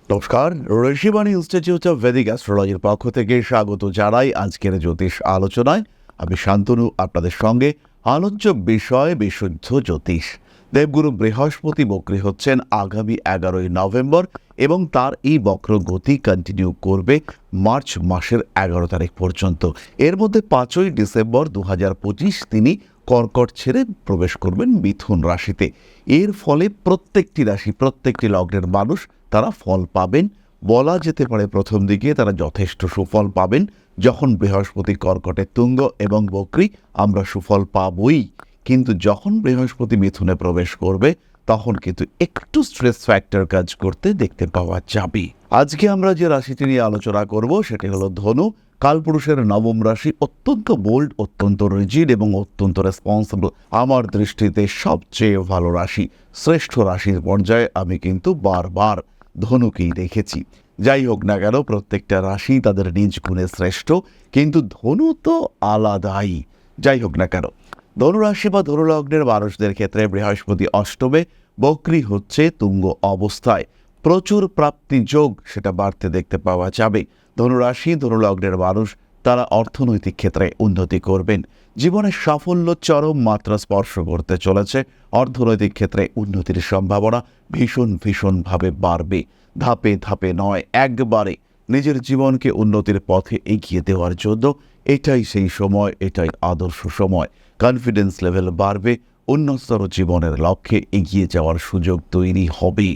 নমস্কার, Rishibani institute of Vedic অ্যাস্ট্রোলজির পক্ষ থেকে স্বাগত জানাই আজকের জ্যোতিষ আলোচনায়। আমি শান্তনু, আপনাদের সঙ্গে। আলোচ্য বিষয় বিশুদ্ধ জ্যোতিষ। দেবগুরু বৃহস্পতি বক্রী হচ্ছেন আগামী 11ই নভেম্বর এবং তার এই বক্র গতি কন্টিনিউ করবে মার্চ মাসের 11 তারিখ পর্যন্ত। এর মধ্যে 5ই ডিসেম্বর 2025 তিনি কর্কট ছেড়ে প্রবেশ করবেন মিথুন রাশিতে। এর ফলে প্রত্যেকটি রাশি, প্রত্যেকটি লগ্নের মানুষ তারা ফল পাবেন। বলা যেতে পারে প্রথম দিকে তারা যথেষ্ট সুফল পাবেন। যখন বৃহস্পতি কর্কটে তুঙ্গ এবং বক্রী, আমরা সুফল পাবই। কিন্তু যখন বৃহস্পতি মিথুনে প্রবেশ করবে তখন কিন্তু একটু স্ট্রেস ফ্যাক্টর কাজ করতে দেখতে পাওয়া যাবে। আজকে আমরা যে রাশিটি নিয়ে আলোচনা করব সেটি হলো ধনু। কালপুরুষের নবম রাশি, অত্যন্ত বোল্ড, অত্যন্ত রিজিড এবং অত্যন্ত রেসপন্সিবল। আমার দৃষ্টিতে সবচেয়ে ভালো রাশি, শ্রেষ্ঠ রাশির পর্যায়ে আমি কিন্তু বারবার ধনুকেই দেখেছি। যাই হোক না কেন, প্রত্যেকটা রাশি তাদের নিজ গুণে শ্রেষ্ঠ, কিন্তু ধনু তো আলাদাই। যাই হোক না কেন, ধনুরাশি বা ধনুলগ্নের মানুষদের ক্ষেত্রে বৃহস্পতি অষ্টমে বক্রী হচ্ছে তুঙ্গ অবস্থায়। প্রচুর প্রাপ্তি যোগ সেটা বাড়তে দেখতে পাওয়া যাবে। ধনুরাশি ধনুলগ্নের মানুষ তারা অর্থনৈতিক ক্ষেত্রে উন্নতি করবেন। জীবনের সাফল্য চরম মাত্রা স্পর্শ করতে চলেছে। অর্থনৈতিক ক্ষেত্রে উন্নতির সম্ভাবনা ভীষণভাবে বাড়বে। ধাপে ধাপে নয়, একবারে নিজের জীবনকে উন্নতির পথে এগিয়ে দেওয়ার জন্য এটাই সেই সময়, এটাই আদর্শ সময়। কনফিডেন্স লেভেল বাড়বে, উন্নততর জীবনের লক্ষ্যে এগিয়ে যাওয়ার সুযোগ তৈরি হবে।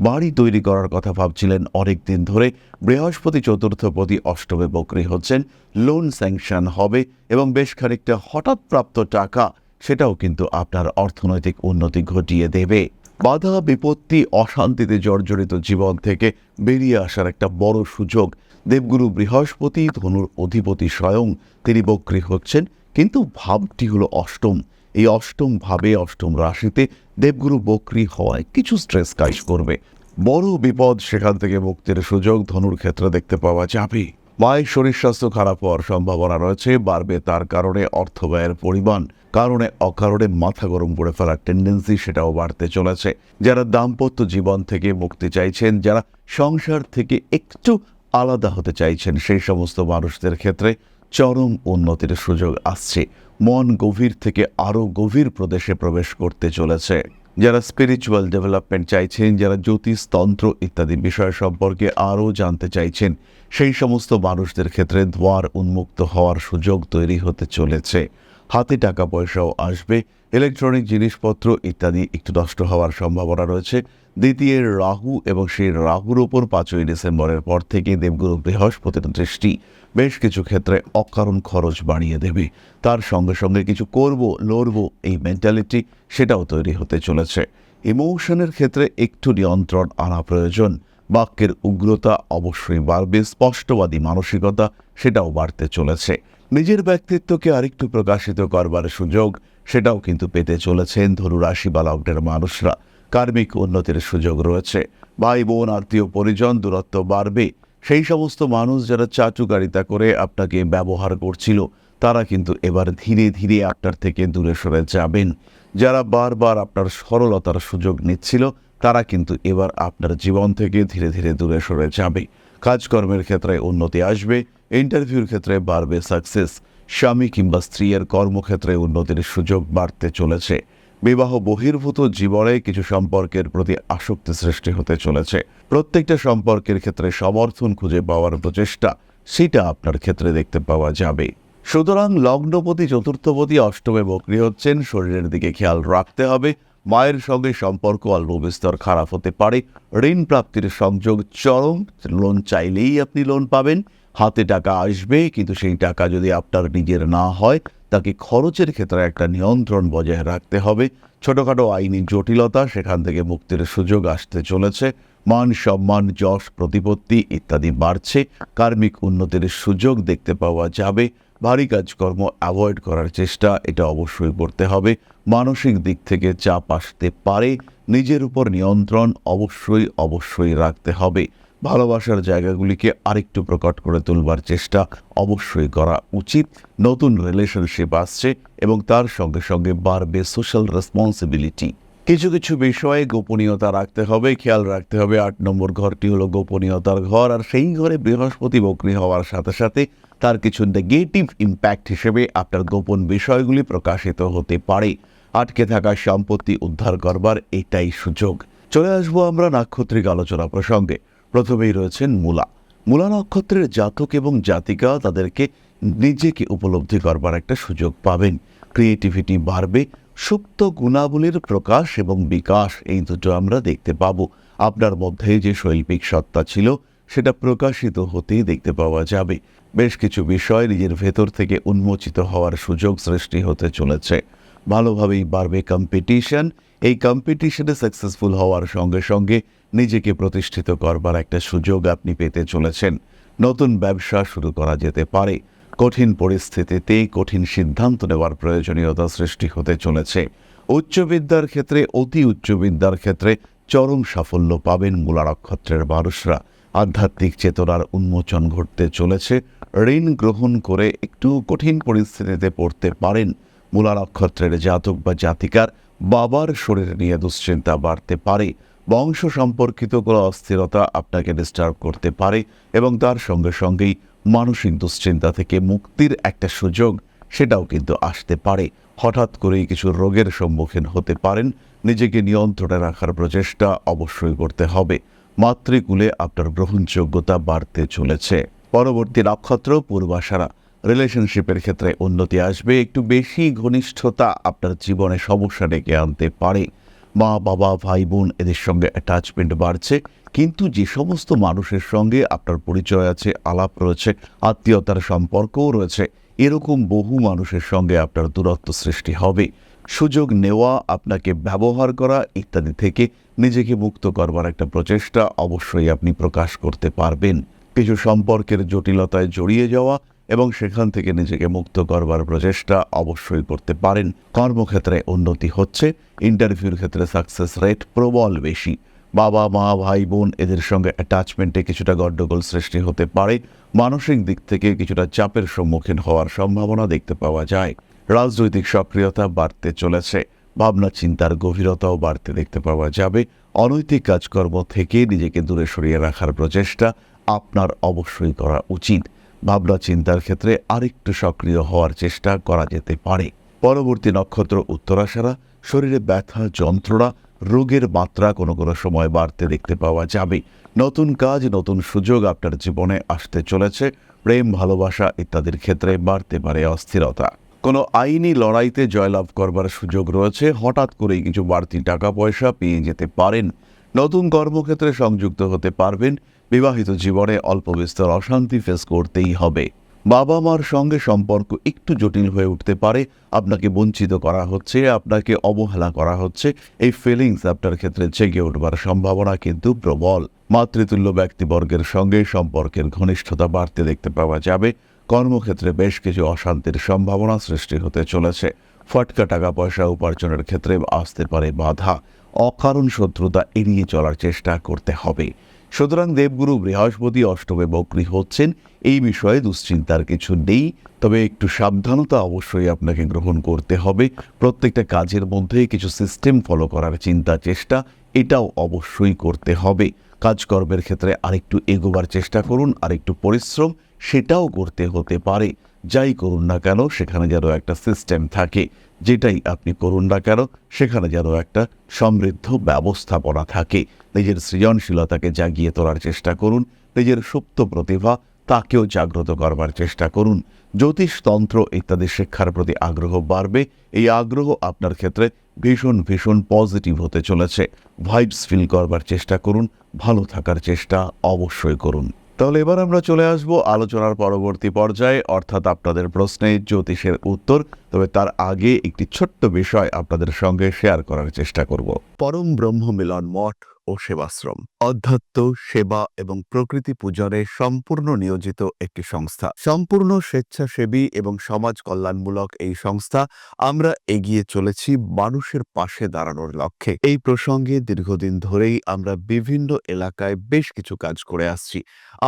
বাড়ি তৈরি করার কথা ভাবছিলেন অনেক দিন ধরে, বৃহস্পতি চতুর্থপতি অষ্টমে বক্রী হচ্ছেন, লোন স্যাংশন হবে এবং বেশ খানিকটা হঠাৎ প্রাপ্ত টাকা সেটাও কিন্তু আপনার অর্থনৈতিক উন্নতি ঘটিয়ে দেবে। বাধা বিপত্তি, অশান্তিতে জর্জরিত জীবন থেকে বেরিয়ে আসার একটা বড় সুযোগ। দেবগুরু বৃহস্পতি ধনুর অধিপতি স্বয়ং, তিনি বক্রী হচ্ছেন, কিন্তু ভাবটি হলো অষ্টম। এই অষ্টম ভাবে, অষ্টম রাশিতে দেবগুরু বক্রী হওয়ায় কিছু স্ট্রেস কাজ করবে। বড় বিপদ, সেখান থেকে মুক্তির সুযোগ ধনুর ক্ষেত্রে দেখতে পাওয়া যাবে। মায়ের শরীর স্বাস্থ্য খারাপ হওয়ার সম্ভাবনা রয়েছে, বাড়বে তার কারণে অর্থ ব্যয়ের পরিমাণ। কারণে অকারণে মাথা গরম করে ফেলার টেন্ডেন্সি সেটাও বাড়তে চলেছে। যারা দাম্পত্য জীবন থেকে মুক্তি চাইছেন, যারা সংসার থেকে একটু আলাদা হতে চাইছেন, সেই সমস্ত মানুষদের ক্ষেত্রে চরম উন্নতির সুযোগ আসছে। মন গভীর থেকে আরও গভীর প্রদেশে প্রবেশ করতে চলেছে। যারা স্পিরিচুয়াল ডেভেলপমেন্ট চাইছেন, যারা জ্যোতিষ, তন্ত্র ইত্যাদি বিষয় সম্পর্কে আরও জানতে চাইছেন, সেই সমস্ত মানুষদের ক্ষেত্রে দ্বার উন্মুক্ত হওয়ার সুযোগ তৈরি হতে চলেছে। হাতে টাকা পয়সাও আসবে। ইলেকট্রনিক জিনিসপত্র ইত্যাদি একটু নষ্ট হওয়ার সম্ভাবনা রয়েছে। দ্বিতীয় রাহু এবং সেই রাহুর ওপর 5ই ডিসেম্বরের পর থেকে দেবগুরু বৃহস্পতির দৃষ্টি বেশ কিছু ক্ষেত্রে অকারণ খরচ বাড়িয়ে দেবে। তার সঙ্গে সঙ্গে কিছু করব, লড়ব, এই মেন্টালিটি সেটাও তৈরি হতে চলেছে। ইমোশনের ক্ষেত্রে একটু নিয়ন্ত্রণ আনা প্রয়োজন। বাক্যের উগ্রতা অবশ্যই বাড়বে। স্পষ্টবাদী মানসিকতা সেটাও বাড়তে চলেছে। নিজের ব্যক্তিত্বকে আরেকটু প্রকাশিত করবার সুযোগ সেটাও কিন্তু পেতে চলেছেন ধনুরাশি বা লগ্নের মানুষরা। কার্মিক উন্নতির সুযোগ রয়েছে। ভাই বোন, আত্মীয় পরিজন, দূরত্ব বাড়বে। সেই সমস্ত মানুষ যারা চাটুকারিতা করে আপনাকে ব্যবহার করছিল, তারা কিন্তু এবার ধীরে ধীরে আপনার থেকে দূরে সরে যাবেন। যারা বারবার আপনার সরলতার সুযোগ নিচ্ছিল, তারা কিন্তু এবার আপনার জীবন থেকে ধীরে ধীরে দূরে সরে যাবে। কাজকর্মের ক্ষেত্রে উন্নতি আসবে। ইন্টারভিউর ক্ষেত্রে বাড়বে সাকসেস। স্বামী কিংবা স্ত্রীর কর্মক্ষেত্রে উন্নতির সুযোগ বাড়তে চলেছে। বিবাহ বহির্ভূত জীবনে কিছু সম্পর্কের প্রতি আসক্তি সৃষ্টি হতে চলেছে। প্রত্যেকটা সম্পর্কের ক্ষেত্রে সমর্থন খুঁজে পাওয়ার প্রচেষ্টা সেটা আপনার ক্ষেত্রে দেখতে পাওয়া যাবে। সুতরাং লগ্নপতি চতুর্থপতি অষ্টমে বক্রী হচ্ছেন, শরীরের দিকে খেয়াল রাখতে হবে। মায়ের সঙ্গে সম্পর্ক অল্প বিস্তর খারাপ হতে পারে। ঋণ প্রাপ্তির সংযোগ চরম। লোন চাইলেই আপনি লোন পাবেন। হাতে টাকা আসবে, কিন্তু সেই টাকা যদি আপনার নিজের না হয়, তাকে খরচের ক্ষেত্রে একটা নিয়ন্ত্রণ বজায় রাখতে হবে। ছোটখাটো আইনি জটিলতা, সেখান থেকে মুক্তির সুযোগ আসতে চলেছে। মান সম্মান, যশ, প্রতিপত্তি ইত্যাদি বাড়ছে। কার্মিক উন্নতির সুযোগ দেখতে পাওয়া যাবে। ভারী কাজকর্ম অ্যাভয়েড করার চেষ্টা এটা অবশ্যই করতে হবে। মানসিক দিক থেকে চাপ আসতে পারে। নিজের উপর নিয়ন্ত্রণ অবশ্যই রাখতে হবে। ভালোবাসার জায়গাগুলিকে আরেকটু প্রকট করে তুলবার চেষ্টা অবশ্যই করা উচিত। নতুন রিলেশনশিপ আসছে এবং তার সঙ্গে সঙ্গে বাড়বে সোশ্যাল রেসপন্সিবিলিটি। কিছু কিছু বিষয়ে গোপনীয়তা রাখতে হবে, খেয়াল রাখতে হবে। ৮ নম্বর ঘরটি হলো গোপনীয়তার ঘর, আর সেই ঘরে বৃহস্পতি বক্রী হওয়ার সাথে সাথে তার কিছু নেগেটিভ ইম্প্যাক্ট হিসেবে আপনার গোপন বিষয়গুলি প্রকাশিত হতে পারে। আটকে থাকা সম্পত্তি উদ্ধার করবার এটাই সুযোগ। চলে আসবো আমরা নাক্ষত্রিক আলোচনা প্রসঙ্গে। প্রথমেই রয়েছেন মূলা। মূলা নক্ষত্রের জাতক এবং জাতিকা তাদেরকে নিজেকে উপলব্ধি করবার একটা সুযোগ পাবেন। ক্রিয়েটিভিটি বাড়বে, সুপ্ত গুণাবলীর প্রকাশ এবং বিকাশ, এই দুটো আমরা দেখতে পাবো। আপনার মধ্যে যে শৈল্পিক সত্তা ছিল সেটা প্রকাশিত হতেই দেখতে পাওয়া যাবে। বেশ কিছু বিষয় নিজের ভেতর থেকে উন্মোচিত হওয়ার সুযোগ সৃষ্টি হতে চলেছে। ভালোভাবেই বাড়বে কম্পিটিশন। এই কম্পিটিশনে সাকসেসফুল হওয়ার সঙ্গে সঙ্গে নিজেকে প্রতিষ্ঠিত করবার একটা সুযোগ আপনি পেতে চলেছেন। নতুন ব্যবসা শুরু করা যেতে পারে। কঠিন পরিস্থিতিতে কঠিন সিদ্ধান্ত নেওয়ার প্রয়োজনীয়তা সৃষ্টি হতে চলেছে। উচ্চবিদ্যার ক্ষেত্রে, অতি উচ্চবিদ্যার ক্ষেত্রে চরম সাফল্য পাবেন মূলা নক্ষত্রের মানুষরা। আধ্যাত্মিক চেতনার উন্মোচন ঘটতে চলেছে। ঋণ গ্রহণ করে একটু কঠিন পরিস্থিতিতে পড়তে পারেন। মূলা নক্ষত্রের জাতক বা জাতিকার বাবার শরীর নিয়ে দুশ্চিন্তা বাড়তে পারে। বংশ সম্পর্কিত কোনো অস্থিরতা আপনাকে ডিস্টার্ব করতে পারে এবং তার সঙ্গে সঙ্গেই মানসিক দুশ্চিন্তা থেকে মুক্তির একটা সুযোগ সেটাও কিন্তু আসতে পারে। হঠাৎ করেই কিছু রোগের সম্মুখীন হতে পারেন। নিজেকে নিয়ন্ত্রণে রাখার প্রচেষ্টা অবশ্যই করতে হবে। মাতৃকুলে আপনার গ্রহণযোগ্যতা বাড়তে চলেছে। পরবর্তী নক্ষত্র পূর্বাষাঢ়া। রিলেশনশিপের ক্ষেত্রে উন্নতি আসবে। একটু বেশি ঘনিষ্ঠতা আপনার জীবনে সমস্যা ডেকে আনতে পারে। মা বাবা ভাই বোন এদের সঙ্গে অ্যাটাচমেন্ট বাড়ছে, কিন্তু যে সমস্ত মানুষের সঙ্গে আপনার পরিচয় আছে, আলাপ রয়েছে, আত্মীয়তার সম্পর্কও রয়েছে, এরকম বহু মানুষের সঙ্গে আপনার দূরত্ব সৃষ্টি হবে। সুযোগ নেওয়া, আপনাকে ব্যবহার করা ইত্যাদি থেকে নিজেকে মুক্ত করবার একটা প্রচেষ্টা অবশ্যই আপনি প্রকাশ করতে পারবেন। কিছু সম্পর্কের জটিলতায় জড়িয়ে যাওয়া এবং সেখান থেকে নিজেকে মুক্ত করবার প্রচেষ্টা অবশ্যই করতে পারেন। কর্মক্ষেত্রে উন্নতি হচ্ছে। ইন্টারভিউর ক্ষেত্রে সাকসেস রেট প্রবল বেশি। বাবা মা ভাই বোন এদের সঙ্গে অ্যাটাচমেন্টে কিছুটা গণ্ডগোল সৃষ্টি হতে পারে। মানসিক দিক থেকে কিছুটা চাপের সম্মুখীন হওয়ার সম্ভাবনা দেখতে পাওয়া যায়। রাজনৈতিক সক্রিয়তা বাড়তে চলেছে। ভাবনা চিন্তার গভীরতাও বাড়তে দেখতে পাওয়া যাবে। অনৈতিক কাজকর্ম থেকে নিজেকে দূরে সরিয়ে রাখার প্রচেষ্টা আপনার অবশ্যই করা উচিত। ভাবনা চিন্তার ক্ষেত্রে আরেকটু সক্রিয় হওয়ার চেষ্টা করা যেতে পারে। পরবর্তী নক্ষত্র উত্তরাষাঢ়া। শরীরে ব্যথা, যন্ত্রণা, রোগের মাত্রা কোনো কোনো সময় বাড়তে দেখতে পাওয়া যাবে। নতুন কাজ, নতুন সুযোগ আপনার জীবনে আসতে চলেছে। প্রেম, ভালোবাসা ইত্যাদির ক্ষেত্রে বাড়তে পারে অস্থিরতা। কোনো আইনি লড়াইতে জয়লাভ করবার সুযোগ রয়েছে। হঠাৎ করেই কিছু বাড়তি টাকা পয়সা পেয়ে যেতে পারেন। নতুন কর্মক্ষেত্রে সংযুক্ত হতে পারবেন। বিবাহিত জীবনে অল্প বিস্তর অশান্তি ফেস করতেই হবে। বাবা মার সঙ্গে সম্পর্ক একটু জটিল হয়ে উঠতে পারে। আপনাকে বঞ্চিত করা হচ্ছে, আপনাকে অবহেলা করা হচ্ছে, এই ফিলিংস আপনার ক্ষেত্রে জেগে উঠবার সম্ভাবনা কিন্তু প্রবল। মাতৃতুল্য ব্যক্তিবর্গের সঙ্গে সম্পর্কের ঘনিষ্ঠতা বাড়তে দেখতে পাওয়া যাবে। কর্মক্ষেত্রে বেশ কিছু অশান্তির সম্ভাবনা সৃষ্টি হতে চলেছে। ফটকা টাকা পয়সা উপার্জনের ক্ষেত্রে আসতে পারে বাধা। অকারণ শত্রুতা এড়িয়ে চলার চেষ্টা করতে হবে। সুতরাং দেবগুরু বৃহস্পতি অষ্টমে বক্রী হচ্ছেন, এই বিষয়ে দুশ্চিন্তার কিছু নেই। তবে একটু সাবধানতা অবশ্যই আপনাকে গ্রহণ করতে হবে। প্রত্যেকটা কাজের মধ্যে কিছু সিস্টেম ফলো করার চিন্তা চেষ্টা এটাও অবশ্যই করতে হবে। কাজকর্মের ক্ষেত্রে আরেকটু এগোবার চেষ্টা করুন, আরেকটু পরিশ্রম সেটাও করতে হতে পারে। যাই করুন না কেন সেখানে যেন একটা সিস্টেম থাকে। যেটাই আপনি করুন না কেন সেখানে যেন একটা সমৃদ্ধ ব্যবস্থাপনা থাকে। নিজের সৃজনশীলতাকে জাগিয়ে তোলার চেষ্টা করুন। নিজের সুপ্ত প্রতিভা তাকেও জাগ্রত করবার চেষ্টা করুন। জ্যোতিষতন্ত্র ইত্যাদি শিক্ষার প্রতি আগ্রহ বাড়বে। এই আগ্রহ আপনার ক্ষেত্রে ভীষণ ভীষণ পজিটিভ হতে চলেছে। ভাইবস ফিল করবার চেষ্টা করুন, ভালো থাকার চেষ্টা অবশ্যই করুন। তাহলে এবার আমরা চলে আসব আলোচনার পরবর্তী পর্যায়ে, অর্থাৎ আপনাদের প্রশ্নে জ্যোতিষের উত্তর। তবে তার আগে একটি ছোট্ট বিষয় আপনাদের সঙ্গে শেয়ার করার চেষ্টা করব। পরম ব্রহ্ম মিলন মঠ ও সেবাশ্রম অধ্যাত্ম, সেবা এবং প্রকৃতি পূজনে সম্পূর্ণ নিয়োজিত একটি সংস্থা। সম্পূর্ণ স্বেচ্ছাসেবী এবং সমাজ কল্যাণমূলক এই সংস্থা আমরা এগিয়ে চলেছি মানুষের পাশে দাঁড়ানোর লক্ষ্যে। এই প্রসঙ্গে দীর্ঘদিন ধরেই আমরা বিভিন্ন এলাকায় বেশ কিছু কাজ করে আসছি।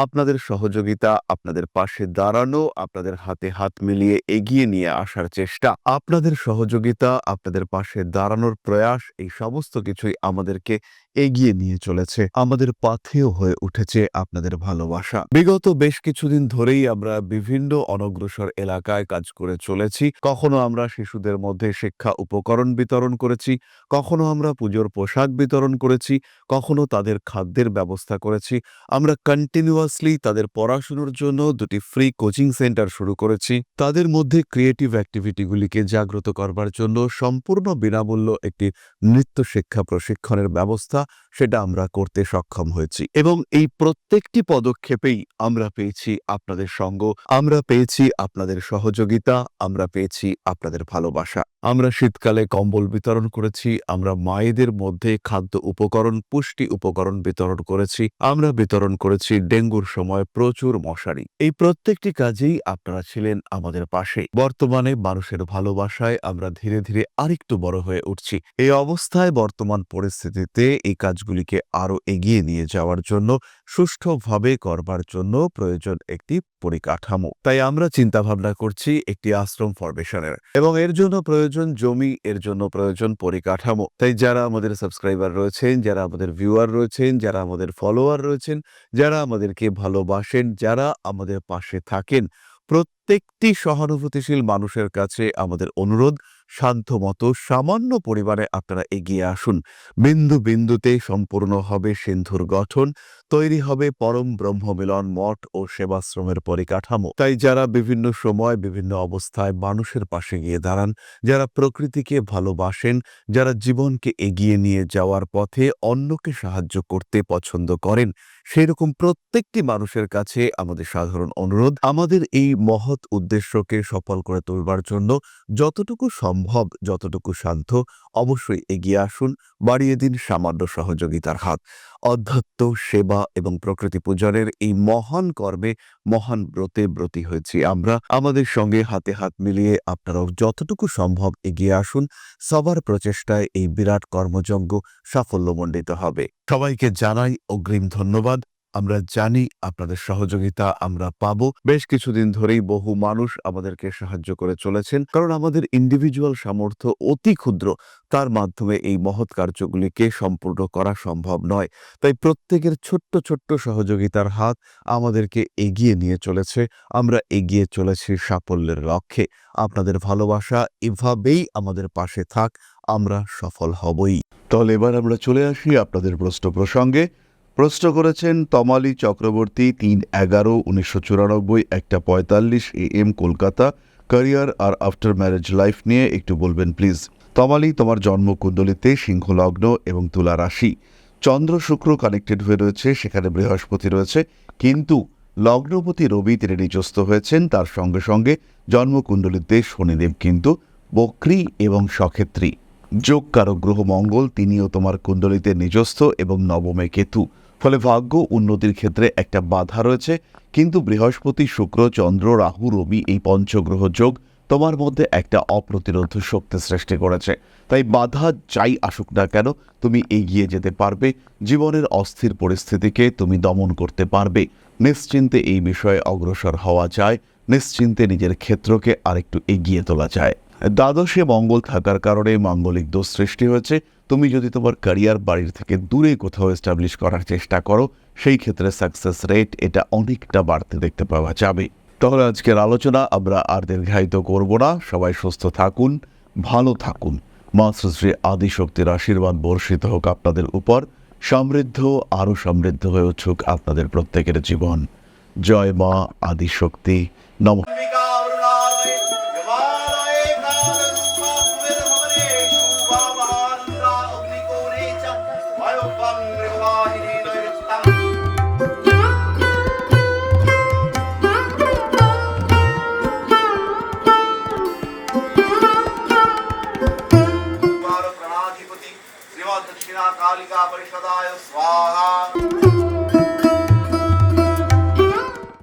আপনাদের সহযোগিতা, আপনাদের পাশে দাঁড়ানো, আপনাদের হাতে হাত মিলিয়ে এগিয়ে নিয়ে আসার চেষ্টা, আপনাদের সহযোগিতা, আপনাদের পাশে দাঁড়ানোর প্রয়াস, এই সমস্ত কিছুই আমাদেরকে এগিয়ে নিয়ে চলেছে। আমাদের পাথেয় হয়ে উঠেছে আপনাদের ভালোবাসা। বিগত বেশ কিছুদিন ধরেই আমরা বিভিন্ন অনগ্রসর এলাকায় কাজ করে চলেছি। কখনো আমরা শিশুদের মধ্যে শিক্ষা উপকরণ বিতরণ করেছি, কখনো আমরা পুজোর পোশাক বিতরণ করেছি, কখনো তাদের খাদ্যের ব্যবস্থা করেছি। আমরা কন্টিনিউয়াসলি তাদের পড়াশোনার জন্য 2টি ফ্রি কোচিং সেন্টার শুরু করেছি। তাদের মধ্যে ক্রিয়েটিভ অ্যাক্টিভিটিগুলিকে জাগ্রত করবার জন্য সম্পূর্ণ বিনামূল্য একটি নৃত্য শিক্ষা প্রশিক্ষণের ব্যবস্থা সেটা আমরা করতে সক্ষম হয়েছি। এবং এই প্রত্যেকটি পদক্ষেপেই আমরা পেয়েছি আপনাদের সঙ্গ, আমরা পেয়েছি আপনাদের সহযোগিতা, আমরা পেয়েছি আপনাদের ভালোবাসা। আমরা শীতকালে কম্বল বিতরণ করেছি, আমরা মায়েদের মধ্যে খাদ্য উপকরণ, পুষ্টি উপকরণ বিতরণ করেছি, আমরা বিতরণ করেছি ডেঙ্গুর সময় প্রচুর মশারি। এই প্রত্যেকটি কাজেই আপনারা ছিলেন আমাদের পাশে। বর্তমানে মানুষের ভালোবাসায় আমরা ধীরে ধীরে আরেকটু বড় হয়ে উঠছি। এই অবস্থায় বর্তমান পরিস্থিতিতে এই কাজগুলিকে আরো এগিয়ে নিয়ে যাওয়ার জন্য, সুষ্ঠুভাবে করবার জন্য প্রয়োজন একটি পরিকাঠামো। তাই আমরা চিন্তা ভাবনা করছি একটি আশ্রম ফরমেশনের, এবং এর জন্য প্রয়োজন জমি, এর জন্য প্রয়োজন পরিকাঠামো। তাই যারা আমাদের সাবস্ক্রাইবার রয়েছেন, যারা আমাদের ভিউয়ার রয়েছেন, যারা আমাদের ফলোয়ার রয়েছেন, যারা আমাদেরকে ভালোবাসেন, যারা আমাদের পাশে থাকেন, প্রত্যেকটি সহানুভূতিশীল মানুষের কাছে আমাদের অনুরোধ, সাধ্যমতো সামান্য পরিমাণে আপনারা এগিয়ে আসুন। বিন্দু বিন্দুতে সম্পূর্ণ হবে সিন্ধুর গঠন, তৈরি হবে পরম ব্রহ্মমিলন মঠ ও সেবাশ্রমের পরিকাঠামো। তাই যারা বিভিন্ন সময় বিভিন্ন অবস্থায় মানুষের পাশে গিয়ে দাঁড়ান, যারা প্রকৃতিকে ভালোবাসেন, যারা জীবনকে এগিয়ে নিয়ে যাওয়ার পথে অন্যকে সাহায্য করতে পছন্দ করেন, সেরকম প্রত্যেকটি মানুষের কাছে আমাদের সাধারণ অনুরোধ, আমাদের এই মহৎ উদ্দেশ্যকে সফল করে তুলবার জন্য যতটুকু সম্ভব, যতটুকু সাধ্য, অবশ্যই এগিয়ে আসুন, বাড়িয়ে দিন সামান্য সহযোগিতার হাত। অধ্যাত্ম, সেবা এবং প্রকৃতি পূজনের এই মহান কর্মে, মহান ব্রতে ব্রতী হয়েছি আমরা। আমাদের সঙ্গে হাতে হাত মিলিয়ে আপনারাও যতটুকু সম্ভব এগিয়ে আসুন। সবার প্রচেষ্টায় এই বিরাট কর্মযজ্ঞ সাফল্যমণ্ডিত হবে। সবাইকে জানাই অগ্রিম ধন্যবাদ। আমরা জানি আপনাদের সহযোগিতা আমরা পাবো। বেশ কিছুদিন ধরেই বহু মানুষ আমাদেরকে সাহায্য করে চলেছেন, কারণ আমাদের ইন্ডিভিজুয়াল সামর্থ্য অতি ক্ষুদ্র, তার মাধ্যমে এই মহৎ কার্যগুলিকে সম্পূর্ণ করা সম্ভব নয়। তাই প্রত্যেকের ছোট্ট ছোট্ট সহযোগিতার হাত আমাদেরকে এগিয়ে নিয়ে চলেছে। আমরা এগিয়ে চলেছি সাফল্যের লক্ষ্যে। আপনাদের ভালোবাসা এভাবেই আমাদের পাশে থাক, আমরা সফল হবই। তাহলে এবার আমরা চলে আসি আপনাদের প্রশ্ন প্রসঙ্গে। প্রশ্ন করেছেন তমালী চক্রবর্তী, 3/11/1994, 1:45 AM, কলকাতা। ক্যারিয়ার আর আফটার ম্যারেজ লাইফ নিয়ে একটু বলবেন প্লিজ। তমালী, তোমার জন্মকুণ্ডলিতে সিংহ লগ্ন এবং তুলা রাশি, চন্দ্র শুক্র কানেক্টেড হয়ে রয়েছে, সেখানে বৃহস্পতি রয়েছে, কিন্তু লগ্নপতি রবি তিনি নিচস্থ হয়েছেন। তার সঙ্গে সঙ্গে জন্মকুণ্ডলিতে শনিদেব কিন্তু বক্রী এবং সক্ষেত্রী। যোগকারক গ্রহ মঙ্গল, তিনিও তোমার কুণ্ডলিতে নিজস্থ এবং নবমে কেতু। ফলে ভাগ্য উন্নতির ক্ষেত্রে একটা বাধা রয়েছে, কিন্তু বৃহস্পতি, শুক্র, চন্দ্র, রাহু, রবি, এই পঞ্চগ্রহ যোগ তোমার মধ্যে একটা অপ্রতিরোধ শক্তি সৃষ্টি করেছে। তাই বাধা যাই আসুক না কেন, তুমি এগিয়ে যেতে পারবে। জীবনের অস্থির পরিস্থিতিকে তুমি দমন করতে পারবে। নিশ্চিন্তে এই বিষয়ে অগ্রসর হওয়া যায়, নিশ্চিন্তে নিজের ক্ষেত্রকে আরেকটু এগিয়ে তোলা যায়। দ্বাদশে মঙ্গল থাকার কারণে মাঙ্গলিক দোষ সৃষ্টি হয়েছে। তুমি যদি তোমার ক্যারিয়ার বাড়ির থেকে দূরে কোথাও এস্টাবলিশ করার চেষ্টা করো, সেই ক্ষেত্রে সাকসেস রেট এটা অনেকটা বাড়তে দেখতে পাওয়া যাবে। তাহলে আজকের আলোচনা আমরা আর দীর্ঘায়িত করব না। সবাই সুস্থ থাকুন, ভালো থাকুন। মা শ্রী আদিশক্তির আশীর্বাদ বর্ষিত হোক আপনাদের উপর। সমৃদ্ধ, আরও সমৃদ্ধ হয়ে উঠুক আপনাদের প্রত্যেকের জীবন। জয় মা আদিশক্তি। নমস্কার। श्रीमद् दक्षिणा कालिका परिषदाय स्वाहा।